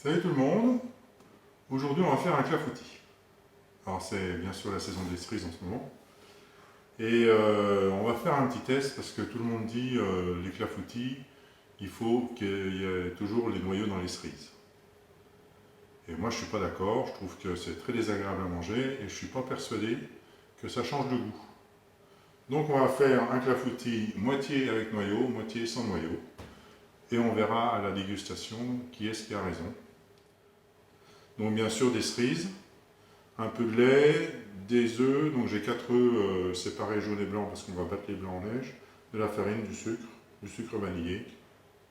Salut tout le monde. Aujourd'hui on va faire un clafoutis. Alors c'est bien sûr la saison des cerises en ce moment. Et on va faire un petit test parce que tout le monde dit les clafoutis, il faut qu'il y ait toujours les noyaux dans les cerises. Et moi je suis pas d'accord, je trouve que c'est très désagréable à manger et je suis pas persuadé que ça change de goût. Donc on va faire un clafoutis moitié avec noyau, moitié sans noyau. Et on verra à la dégustation qui est-ce qui a raison. Donc bien sûr des cerises, un peu de lait, des œufs, donc j'ai 4 œufs séparés jaune et blanc parce qu'on va battre les blancs en neige, de la farine, du sucre vanillé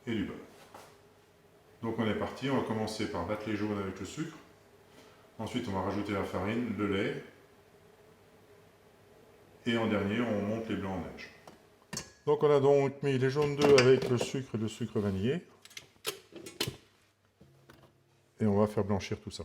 et du beurre. Donc on est parti, on va commencer par battre les jaunes avec le sucre, ensuite on va rajouter la farine, le lait, et en dernier on monte les blancs en neige. Donc on a donc mis les jaunes d'œufs avec le sucre et le sucre vanillé, et on va faire blanchir tout ça.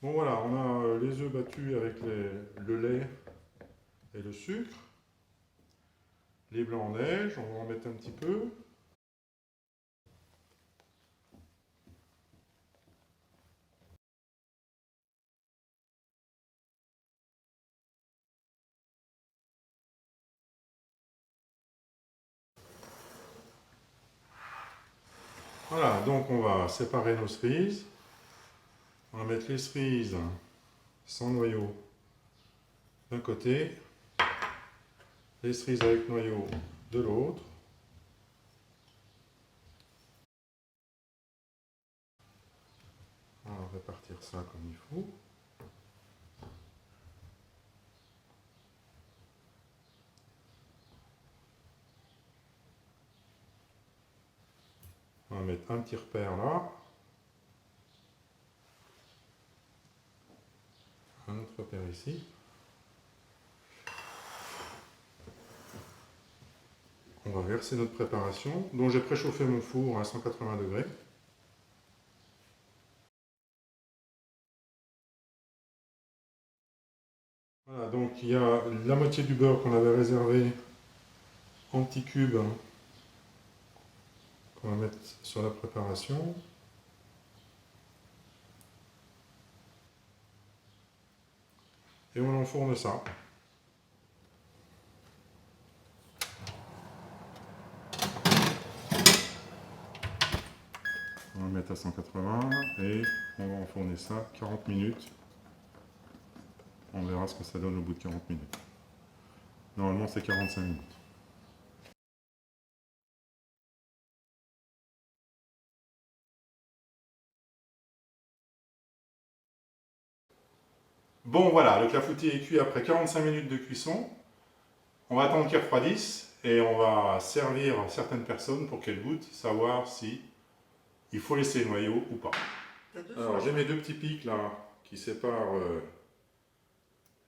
Bon voilà, on a les œufs battus avec le lait et le sucre. Les blancs en neige, on va en mettre un petit peu. Voilà, donc on va séparer nos cerises. On va mettre les cerises sans noyau d'un côté, les cerises avec noyau de l'autre. On va répartir ça comme il faut. On va mettre un petit repère là. Un autre repère ici. On va verser notre préparation, dont j'ai préchauffé mon four à 180 degrés. Voilà, donc il y a la moitié du beurre qu'on avait réservé en petits cubes qu'on va mettre sur la préparation. Et on enfourne ça. On va mettre à 180 et on va enfourner ça 40 minutes. On verra ce que ça donne au bout de 40 minutes. Normalement c'est 45 minutes. Bon voilà, le clafoutis est cuit après 45 minutes de cuisson. On va attendre qu'il refroidisse et on va servir certaines personnes pour qu'elles goûtent, savoir si il faut laisser le noyau ou pas. Alors j'ai mes deux petits pics là qui séparent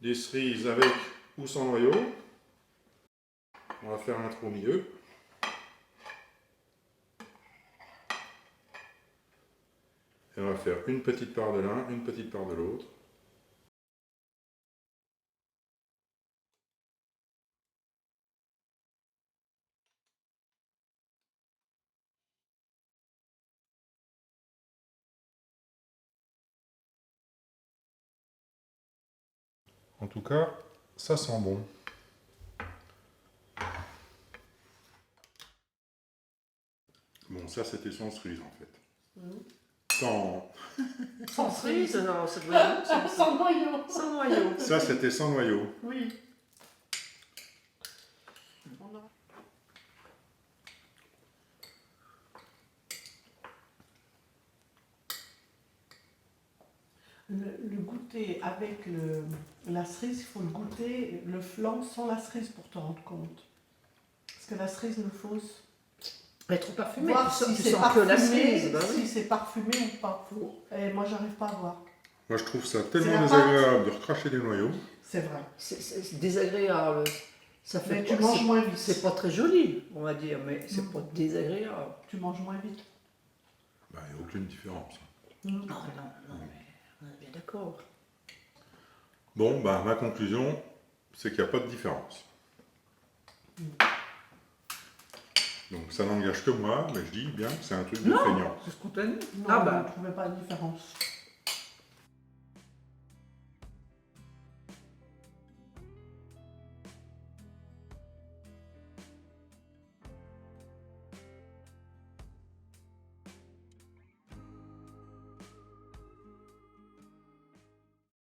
les cerises avec ou sans noyau. On va faire un trou au milieu. Et on va faire une petite part de l'un, une petite part de l'autre. En tout cas, ça sent bon. Bon, ça c'était sans cerise en fait. Sans... Sans cerise, non, ça doit être Sans noyau. sans noyau. Ça c'était sans noyau. Oui. Le goûter avec la cerise, il faut le goûter le flan sans la cerise pour te rendre compte. Parce que la cerise nous fausse. Mais trop parfumé, voir tu si c'est sens que la parfumé, cerise. Bah oui. si c'est parfumé ou pas. Et moi, j'arrive pas à voir. Moi, je trouve ça C'est tellement la désagréable de recracher des noyaux. C'est vrai. C'est désagréable. Ça fait Mais pas- tu manges c'est- moins vite. C'est pas très joli, on va dire, mais c'est Mm. pas désagréable. Tu manges moins vite. Bah, il n'y a aucune différence. Non, non, non, mais on est bien d'accord. Bon, bah, ma conclusion, c'est qu'il n'y a pas de différence. Donc, ça n'engage que moi, mais je dis bien que c'est un truc de Non, feignant. c'est spontané. Non, Ah je bah, ne trouvais pas de différence.